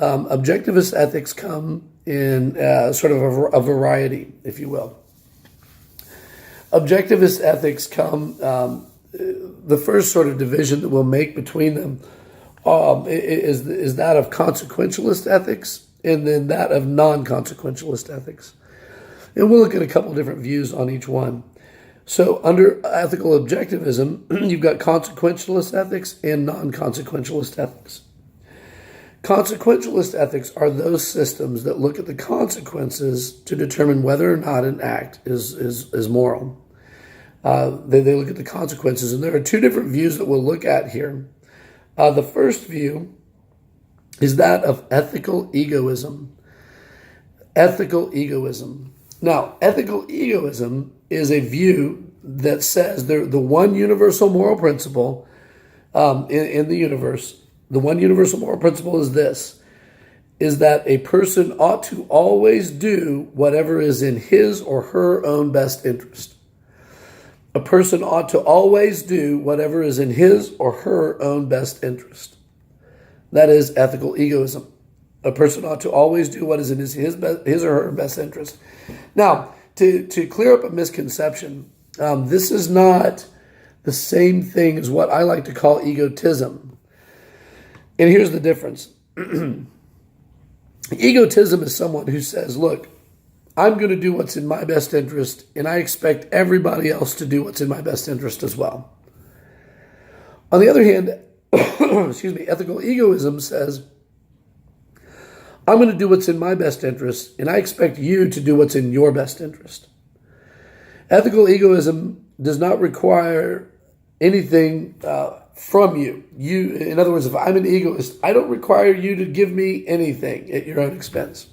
Objectivist ethics come in sort of a variety, if you will. Objectivist ethics come, the first sort of division that we'll make between them is that of consequentialist ethics and then that of non-consequentialist ethics. And we'll look at a couple different views on each one. So under ethical objectivism, you've got consequentialist ethics and non-consequentialist ethics. Consequentialist ethics are those systems that look at the consequences to determine whether or not an act is moral. They look at the consequences, and there are two different views that we'll look at here. The first view is that of ethical egoism. Ethical egoism. Now, ethical egoism is a view that says the one universal moral principle in the universe, the one universal moral principle is this, is that a person ought to always do whatever is in his or her own best interest. A person ought to always do whatever is in his or her own best interest. That is ethical egoism. A person ought to always do what is in his or her best interest. Now, to clear up a misconception, this is not the same thing as what I like to call egotism. And here's the difference. Egotism is someone who says, look, I'm going to do what's in my best interest, and I expect everybody else to do what's in my best interest as well. On the other hand, ethical egoism says, I'm going to do what's in my best interest, and I expect you to do what's in your best interest. Ethical egoism does not require anything from you. In other words, if I'm an egoist, I don't require you to give me anything at your own expense.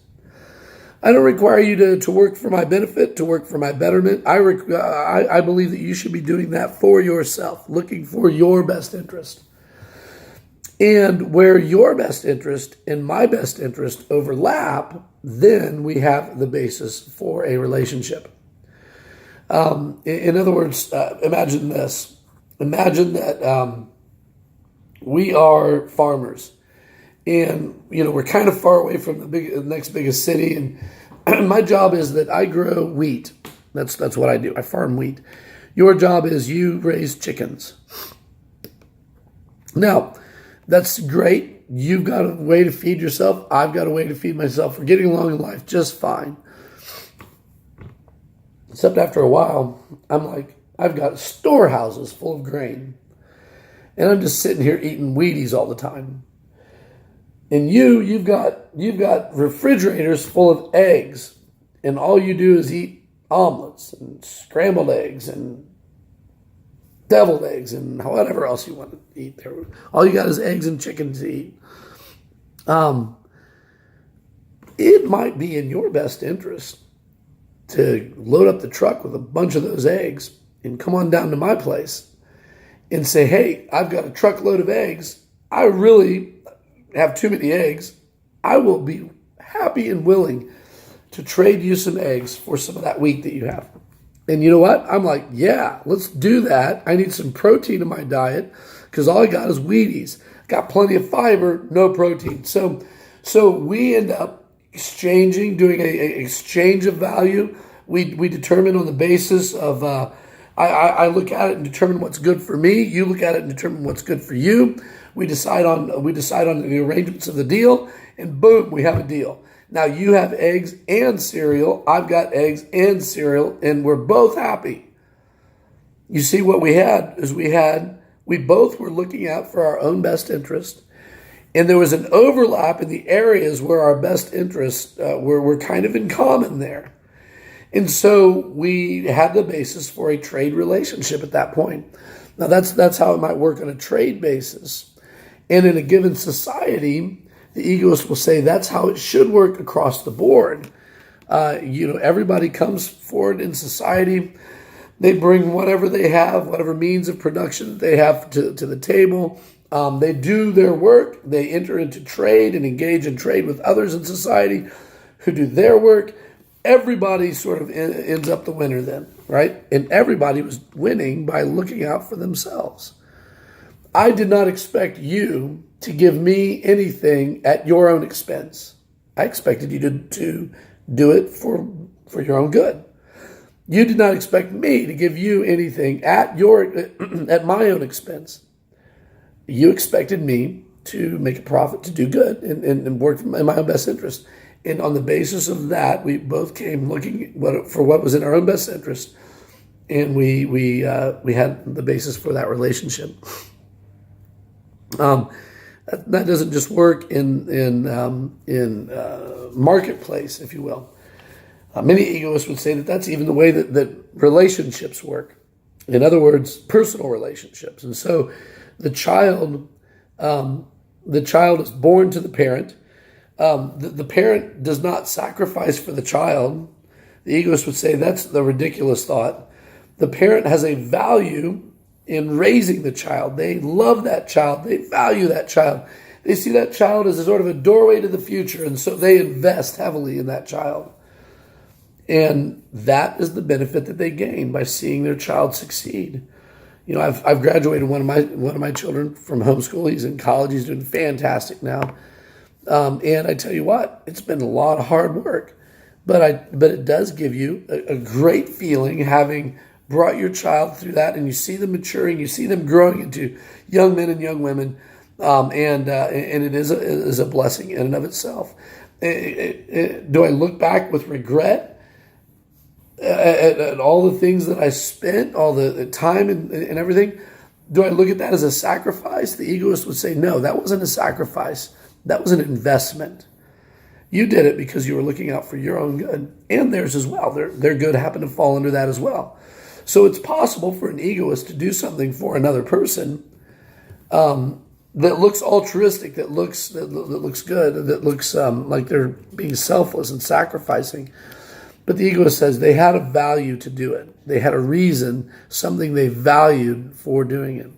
I don't require you to work for my benefit, to work for my betterment. I believe that you should be doing that for yourself, looking for your best interest. And where your best interest and my best interest overlap, then we have the basis for a relationship. In other words, imagine this. Imagine that we are farmers, and we're kind of far away from the next biggest city. And my job is that I grow wheat. That's what I do. I farm wheat. Your job is you raise chickens. Now, that's great. You've got a way to feed yourself. I've got a way to feed myself. We're getting along in life just fine. Except after a while, I'm like, I've got storehouses full of grain. And I'm just sitting here eating Wheaties all the time. And you've got refrigerators full of eggs. And all you do is eat omelets and scrambled eggs and deviled eggs and whatever else you want to eat there. All you got is eggs and chicken to eat. It might be in your best interest to load up the truck with a bunch of those eggs and come on down to my place and say, hey, I've got a truckload of eggs. I really have too many eggs. I will be happy and willing to trade you some eggs for some of that wheat that you have. And you know what? I'm like, yeah, let's do that. I need some protein in my diet because all I got is Wheaties. Got plenty of fiber, no protein. So we end up exchanging, doing an exchange of value. We determine on the basis of, I look at it and determine what's good for me. You look at it and determine what's good for you. We decide on the arrangements of the deal, and boom, we have a deal. Now you have eggs and cereal. I've got eggs and cereal, and we're both happy. You see, what we had is we both were looking out for our own best interest, and there was an overlap in the areas where our best interests were kind of in common there. And so we had the basis for a trade relationship at that point. Now that's how it might work on a trade basis. And in a given society, the egoist will say that's how it should work across the board. Everybody comes forward in society. They bring whatever they have, whatever means of production that they have to the table. They do their work. They enter into trade and engage in trade with others in society who do their work. Everybody sort of ends up the winner then, right? And everybody was winning by looking out for themselves. I did not expect you to give me anything at your own expense. I expected you to do it for your own good. You did not expect me to give you anything at my own expense. You expected me to make a profit, to do good, and work in my own best interest. And on the basis of that, we both came looking for what was in our own best interest, and we had the basis for that relationship. That doesn't just work in marketplace, if you will. Many egoists would say that that's even the way that relationships work. In other words, personal relationships. And so the child is born to the parent. The parent does not sacrifice for the child. The egoist would say that's the ridiculous thought. The parent has a value in raising the child. They love that child. They value that child. They see that child as a sort of a doorway to the future, and so they invest heavily in that child. And that is the benefit that they gain by seeing their child succeed. You know, I've graduated one of my children from homeschool. He's in college. He's doing fantastic now. And I tell you what, it's been a lot of hard work, but it does give you a great feeling having brought your child through that, and you see them maturing, you see them growing into young men and young women, and it is a blessing in and of itself. Do I look back with regret at all the things that I spent, all the time and everything? Do I look at that as a sacrifice? The egoist would say, no, that wasn't a sacrifice. That was an investment. You did it because you were looking out for your own good and theirs as well. Their good happened to fall under that as well. So it's possible for an egoist to do something for another person that looks altruistic, that looks good, that looks like they're being selfless and sacrificing. But the egoist says they had a value to do it. They had a reason, something they valued for doing it.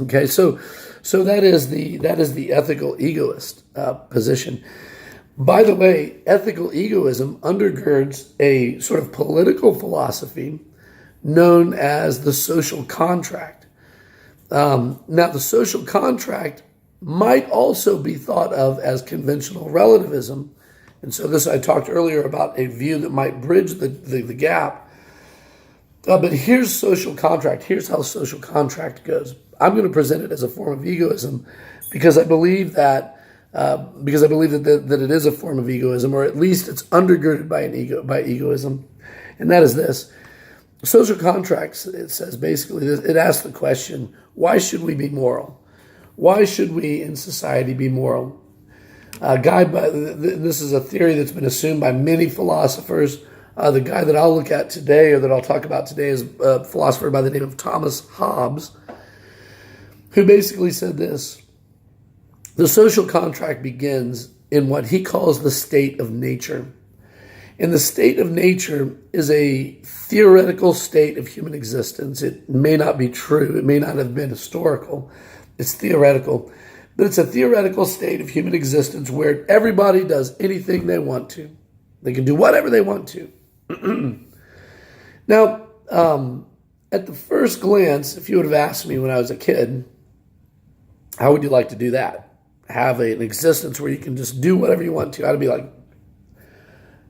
Okay, so that is the ethical egoist position. By the way, ethical egoism undergirds a sort of political philosophy known as the social contract. Now, the social contract might also be thought of as conventional relativism. And so I talked earlier about a view that might bridge the gap. But here's social contract. Here's how social contract goes. I'm going to present it as a form of egoism because I believe that that it is a form of egoism, or at least it's undergirded by egoism. And that is this. Social contracts, it says basically, it asks the question, why should we be moral? Why should we in society be moral? This is a theory that's been assumed by many philosophers. The guy that I'll look at today, or that I'll talk about today, is a philosopher by the name of Thomas Hobbes, who basically said this: the social contract begins in what he calls the state of nature. And the state of nature is a theoretical state of human existence. It may not be true. It may not have been historical. It's theoretical. But it's a theoretical state of human existence where everybody does anything they want to. They can do whatever they want to. Now, at the first glance, if you would have asked me when I was a kid, how would you like to do that? Have an existence where you can just do whatever you want to? I'd be like,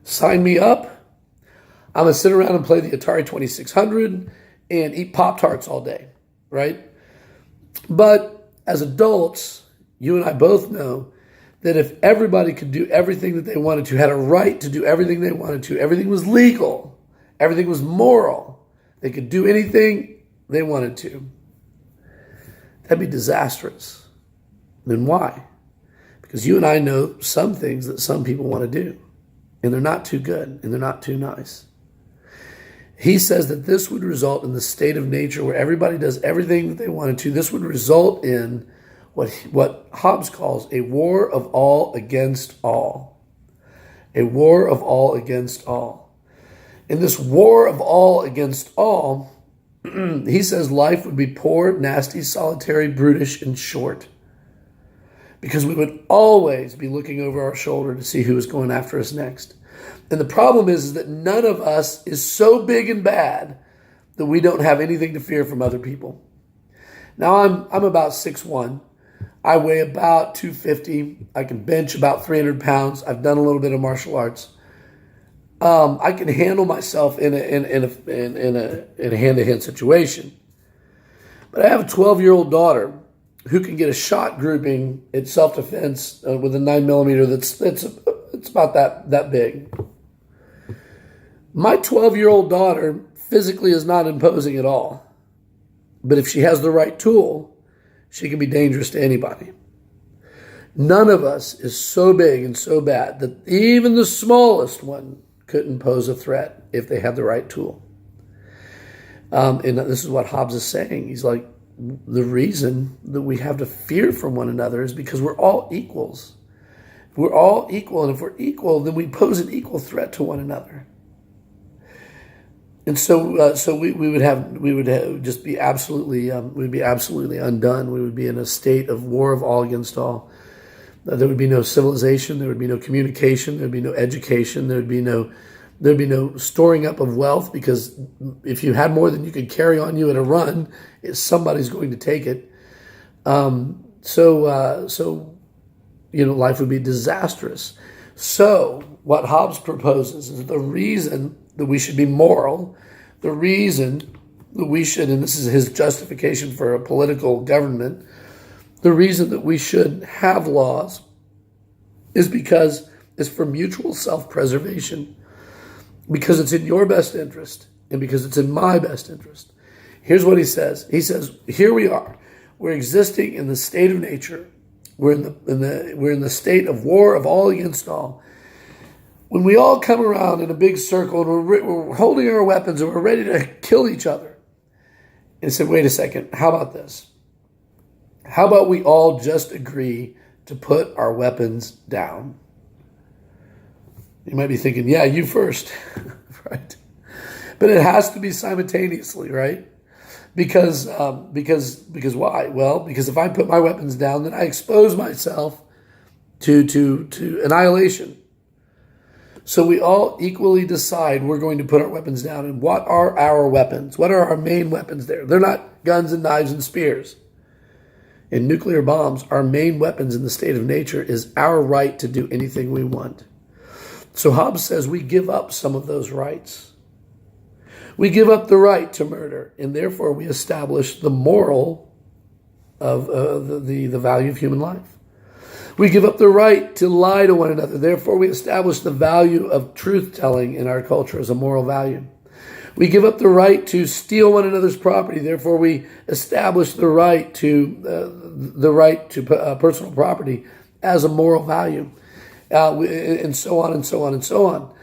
sign me up. I'm going to sit around and play the Atari 2600 and eat Pop-Tarts all day, right? But as adults, you and I both know that if everybody could do everything that they wanted to, had a right to do everything they wanted to, everything was legal, everything was moral, they could do anything they wanted to, that'd be disastrous. Then why? Because you and I know some things that some people want to do, and they're not too good, and they're not too nice. He says that this would result in the state of nature where everybody does everything that they wanted to. This would result in what Hobbes calls a war of all against all. A war of all against all. In this war of all against all, he says life would be poor, nasty, solitary, brutish, and short. Because we would always be looking over our shoulder to see who is going after us next. And the problem is that none of us is so big and bad that we don't have anything to fear from other people. Now I'm about 6'1". I weigh about 250. I can bench about 300 pounds. I've done a little bit of martial arts. I can handle myself in a hand-to-hand situation. But I have a 12-year-old daughter who can get a shot grouping at self-defense with a 9mm it's about that big. My 12-year-old daughter physically is not imposing at all. But if she has the right tool, she can be dangerous to anybody. None of us is so big and so bad that even the smallest one couldn't pose a threat if they had the right tool. And this is what Hobbes is saying. He's like, the reason that we have to fear from one another is because we're all equals. We're all equal, and if we're equal, then we pose an equal threat to one another. And so we would just be absolutely we'd be absolutely undone. We would be in a state of war of all against all. There would be no civilization. There would be no communication. There would be no education. There'd be no storing up of wealth, because if you had more than you could carry on you at a run, somebody's going to take it. Life would be disastrous. So what Hobbes proposes is the reason that we should be moral, the reason that we should, and this is his justification for a political government, the reason that we should have laws is because it's for mutual self-preservation, because it's in your best interest and because it's in my best interest. Here's what he says. He says, here we are. We're existing in the state of nature. We're in the state of war of all against all. When we all come around in a big circle and we're holding our weapons and we're ready to kill each other, and said, wait a second, how about this? How about we all just agree to put our weapons down? You might be thinking, yeah, you first, right? But it has to be simultaneously, right? Because why? Well, because if I put my weapons down, then I expose myself to annihilation. So we all equally decide we're going to put our weapons down. And what are our weapons? What are our main weapons there? They're not guns and knives and spears. In nuclear bombs, our main weapons in the state of nature is our right to do anything we want. So Hobbes says we give up some of those rights. We give up the right to murder, and therefore we establish the moral of the value of human life. We give up the right to lie to one another. Therefore, we establish the value of truth-telling in our culture as a moral value. We give up the right to steal one another's property. Therefore, we establish the right to personal property as a moral value, and so on and so on and so on.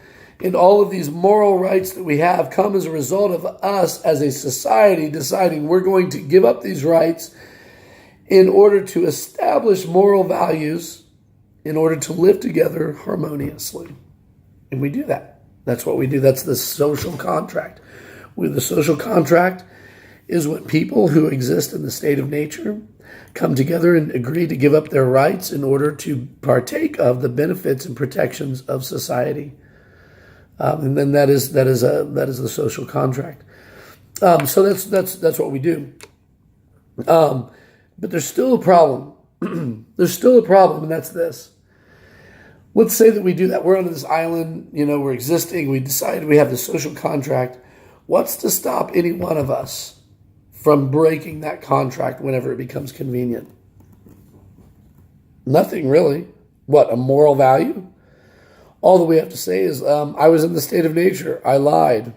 And all of these moral rights that we have come as a result of us as a society deciding we're going to give up these rights in order to establish moral values, in order to live together harmoniously. And we do that. That's what we do. That's the social contract. The social contract is when people who exist in the state of nature come together and agree to give up their rights in order to partake of the benefits and protections of society. And then that is the social contract. So that's what we do. But there's still a problem. There's still a problem, and that's this. Let's say that we do that. We're on this island, we're existing. We decide we have the social contract. What's to stop any one of us from breaking that contract whenever it becomes convenient? Nothing, really. What, a moral value? All that we have to say is, I was in the state of nature. I lied.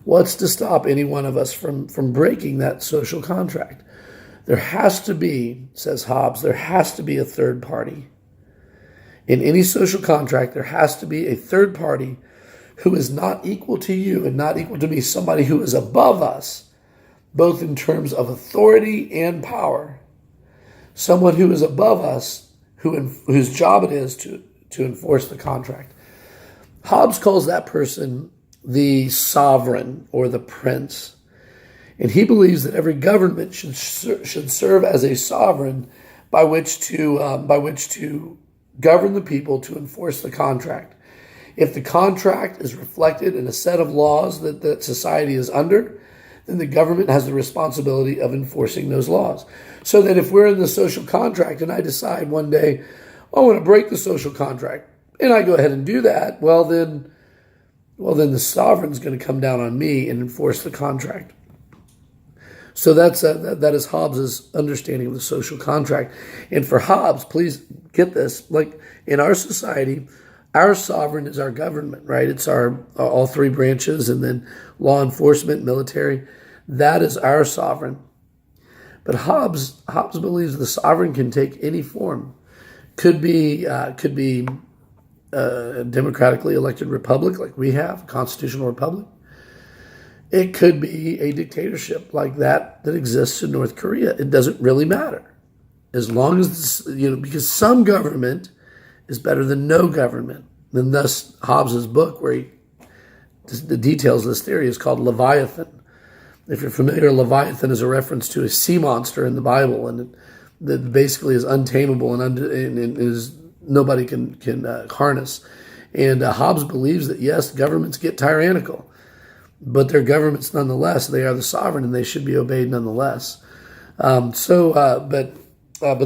What's to stop any one of us from breaking that social contract? There has to be, says Hobbes, there has to be a third party. In any social contract, there has to be a third party who is not equal to you and not equal to me, somebody who is above us, both in terms of authority and power. Someone who is above us, whose job it is to enforce the contract. Hobbes calls that person the sovereign or the prince. And he believes that every government should serve as a sovereign by which to govern the people to enforce the contract. If the contract is reflected in a set of laws that society is under, then the government has the responsibility of enforcing those laws. So that if we're in the social contract and I decide one day, I want to break the social contract, and I go ahead and do that, well then the sovereign's going to come down on me and enforce the contract. So that is Hobbes's understanding of the social contract. And for Hobbes, please get this, like in our society, our sovereign is our government, right? It's our all three branches, and then law enforcement, military. That is our sovereign. But Hobbes believes the sovereign can take any form. Could be a democratically elected republic like we have, a constitutional republic. It could be a dictatorship like that exists in North Korea. It doesn't really matter. As long as, because some government is better than no government. And thus, Hobbes's book, where he the details of this theory, is called Leviathan. If you're familiar, Leviathan is a reference to a sea monster in the Bible, and that basically is untamable and is nobody can harness. And Hobbes believes that yes, governments get tyrannical, but they're governments nonetheless. They are the sovereign, and they should be obeyed nonetheless. But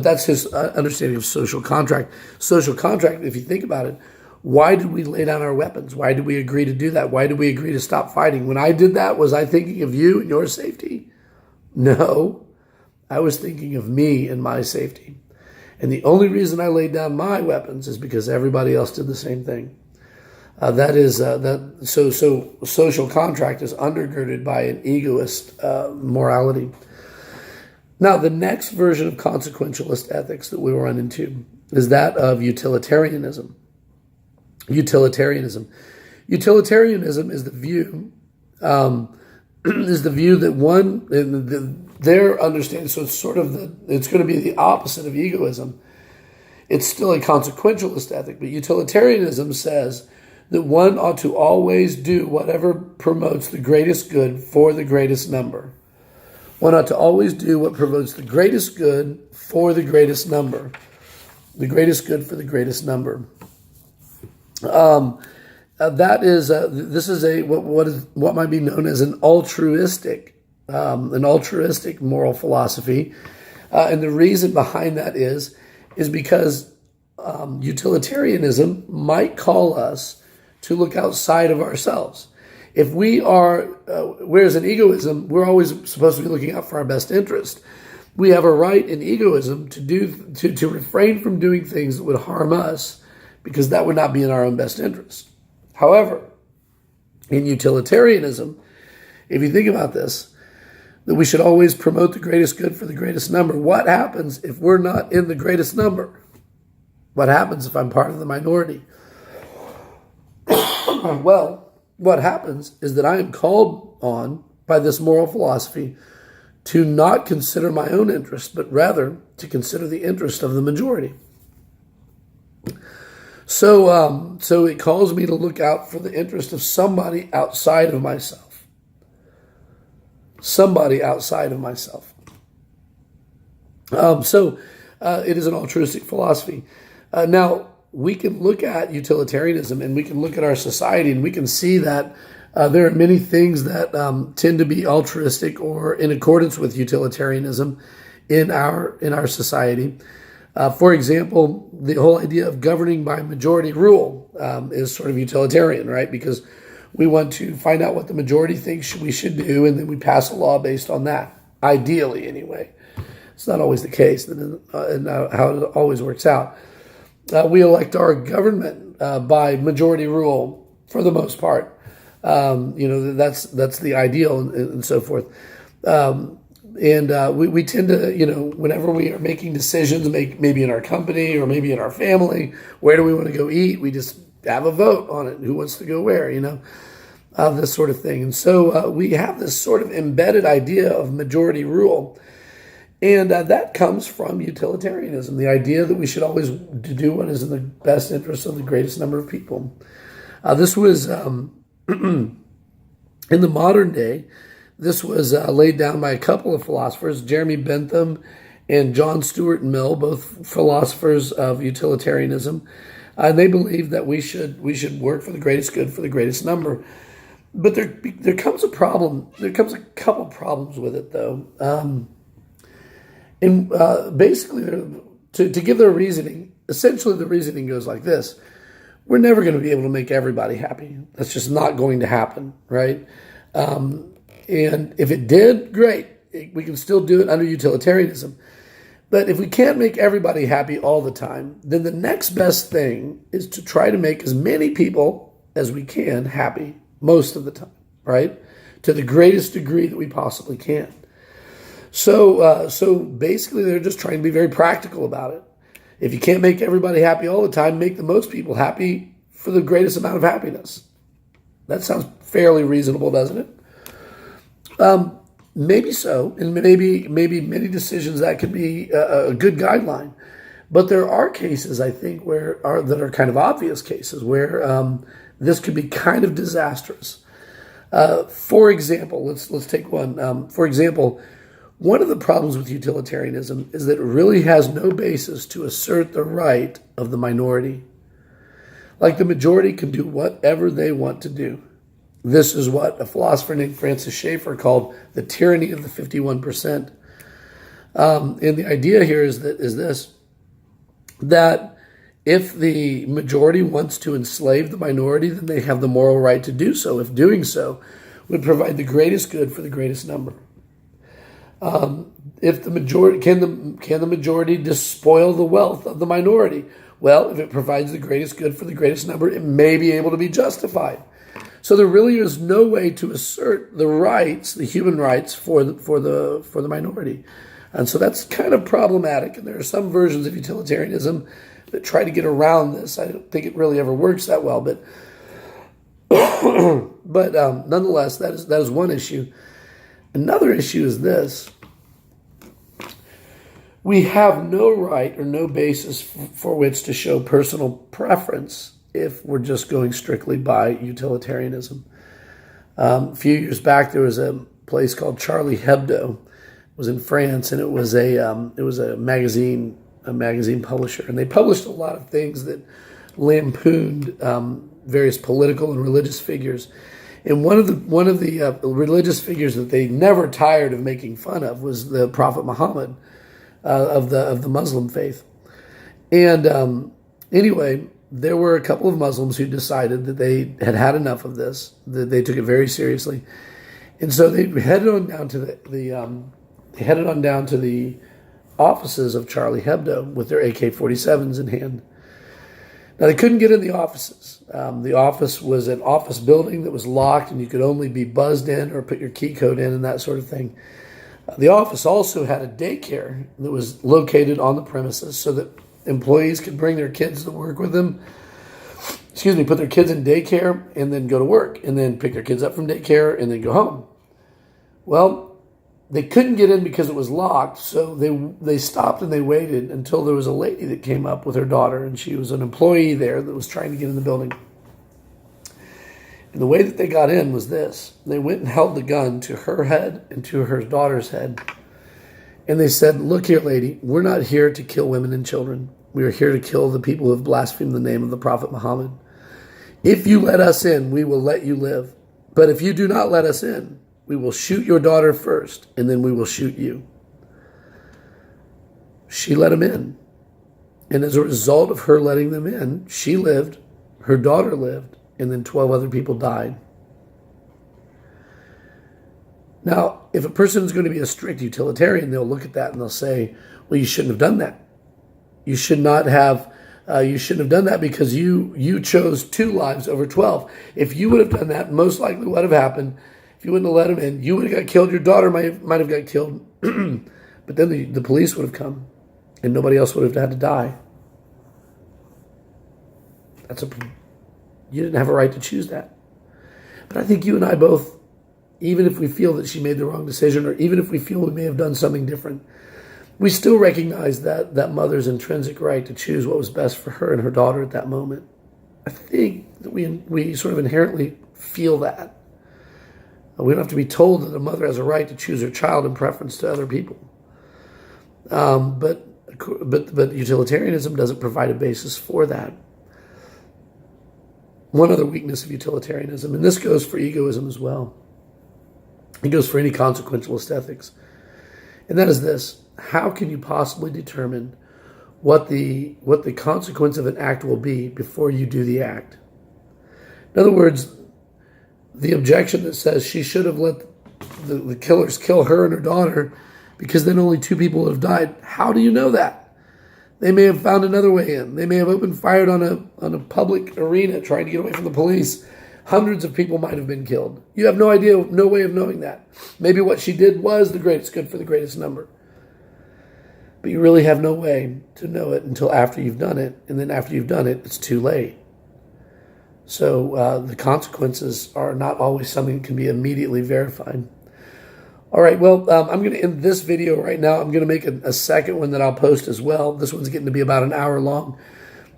that's his understanding of social contract. Social contract, if you think about it, why did we lay down our weapons? Why did we agree to do that? Why did we agree to stop fighting? When I did that, was I thinking of you and your safety? No, I was thinking of me and my safety. And the only reason I laid down my weapons is because everybody else did the same thing. So social contract is undergirded by an egoist morality. Now, the next version of consequentialist ethics that we will run into is that of utilitarianism. Utilitarianism is the view that their understanding. So it's it's going to be the opposite of egoism. It's still a consequentialist ethic, but utilitarianism says that one ought to always do whatever promotes the greatest good for the greatest number. One ought to always do what promotes the greatest good for the greatest number. The greatest good for the greatest number. This is what might be known as an altruistic moral philosophy, and the reason behind that is because utilitarianism might call us to look outside of ourselves. If we are, whereas in egoism, we're always supposed to be looking out for our best interest. We have a right in egoism to refrain from doing things that would harm us, because that would not be in our own best interest. However, in utilitarianism, if you think about this, that we should always promote the greatest good for the greatest number. What happens if we're not in the greatest number? What happens if I'm part of the minority? Well, what happens is that I am called on by this moral philosophy to not consider my own interest, but rather to consider the interest of the majority. So it calls me to look out for the interest of somebody outside of myself. Somebody outside of myself. It is an altruistic philosophy. Now, we can look at utilitarianism, and we can look at our society, and we can see that there are many things that tend to be altruistic or in accordance with utilitarianism in our society. For example, the whole idea of governing by majority rule is sort of utilitarian, right? Because we want to find out what the majority thinks we should do, and then we pass a law based on that, ideally anyway. It's not always the case, and how it always works out. We elect our government by majority rule for the most part. That's the ideal and so forth. We tend to, whenever we are making decisions, maybe in our company or maybe in our family, where do we want to go eat? We just have a vote on it. Who wants to go where, this sort of thing. And so we have this sort of embedded idea of majority rule. And that comes from utilitarianism, the idea that we should always do what is in the best interest of the greatest number of people. This was, in the modern day, this was laid down by a couple of philosophers, Jeremy Bentham and John Stuart Mill, both philosophers of utilitarianism. And they believe that we should work for the greatest good for the greatest number. But there comes a problem. There comes a couple problems with it, though. And basically, to give their reasoning, essentially the reasoning goes like this: we're never going to be able to make everybody happy. That's just not going to happen, right? And if it did, great. We can still do it under utilitarianism. But if we can't make everybody happy all the time, then the next best thing is to try to make as many people as we can happy most of the time, right? To the greatest degree that we possibly can. So basically, they're just trying to be very practical about it. If you can't make everybody happy all the time, make the most people happy for the greatest amount of happiness. That sounds fairly reasonable, doesn't it? Maybe so, and maybe many decisions that could be a good guideline. But there are cases, I think, that are kind of obvious cases where this could be kind of disastrous. For example, let's take one. For example, one of the problems with utilitarianism is that it really has no basis to assert the right of the minority. Like the majority can do whatever they want to do. This is what a philosopher named Francis Schaeffer called the tyranny of the 51%. And the idea here is this, that if the majority wants to enslave the minority, then they have the moral right to do so, if doing so would provide the greatest good for the greatest number. If the majority can the majority despoil the wealth of the minority? Well, if it provides the greatest good for the greatest number, it may be able to be justified. So there really is no way to assert the rights, the human rights for the minority, and so that's kind of problematic. And there are some versions of utilitarianism that try to get around this. I don't think it really ever works that well, but nonetheless, that is one issue. Another issue is this: we have no right or no basis for which to show personal preference if we're just going strictly by utilitarianism. A few years back, there was a place called Charlie Hebdo. It was in France, and it was a magazine publisher, and they published a lot of things that lampooned various political and religious figures. And one of the religious figures that they never tired of making fun of was the Prophet Muhammad of the Muslim faith. And anyway, there were a couple of Muslims who decided that they had had enough of this, that they took it very seriously, and so they headed on down to the offices of Charlie Hebdo with their AK-47s in hand. Now, they couldn't get in the offices. The office was an office building that was locked, and you could only be buzzed in or put your key code in and that sort of thing. The office also had a daycare that was located on the premises so that employees could bring their kids to work with them. Put their kids in daycare and then go to work, and then pick their kids up from daycare and then go home. Well, they couldn't get in because it was locked, so they stopped and they waited until there was a lady that came up with her daughter, and she was an employee there that was trying to get in the building. And the way that they got in was this: they went and held the gun to her head and to her daughter's head, and they said, "Look here, lady, we're not here to kill women and children. We are here to kill the people who have blasphemed the name of the Prophet Muhammad. If you let us in, we will let you live. But if you do not let us in, we will shoot your daughter first, and then we will shoot you." She let him in. And as a result of her letting them in, she lived, her daughter lived, and then 12 other people died. Now, if a person is going to be a strict utilitarian, they'll look at that and they'll say, well, you shouldn't have done that. You shouldn't have done that because you chose 2 lives over 12. If you would have done that, most likely what would have happened, if you wouldn't have let him in, you would have got killed, your daughter might have got killed, but then the police would have come, and nobody else would have had to die. You didn't have a right to choose that. But I think you and I both, even if we feel that she made the wrong decision, or even if we feel we may have done something different, we still recognize that mother's intrinsic right to choose what was best for her and her daughter at that moment. I think that we sort of inherently feel that. We don't have to be told that a mother has a right to choose her child in preference to other people. But utilitarianism doesn't provide a basis for that. one other weakness of utilitarianism, and this goes for egoism as well. It goes for any consequentialist ethics. And that is this: how can you possibly determine what the consequence of an act will be before you do the act? In other words, the objection that says she should have let the killers kill her and her daughter because then only 2 people would have died. How do you know that? They may have found another way in. They may have opened fire on a public arena trying to get away from the police. Hundreds of people might have been killed. You have no idea, no way of knowing that. Maybe what she did was the greatest good for the greatest number. But you really have no way to know it until after you've done it. And then after you've done it, it's too late. So the consequences are not always something that can be immediately verified. All right, well, I'm going to end this video right now. I'm going to make a second one that I'll post as well. This one's getting to be about an hour long.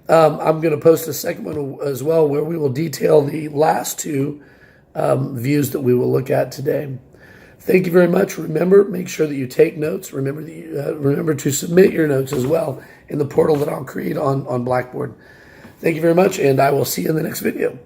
I'm going to post a second one as well where we will detail the last 2 views that we will look at today. Thank you very much. Remember, make sure that you take notes. Remember to submit your notes as well in the portal that I'll create on Blackboard. Thank you very much, and I will see you in the next video.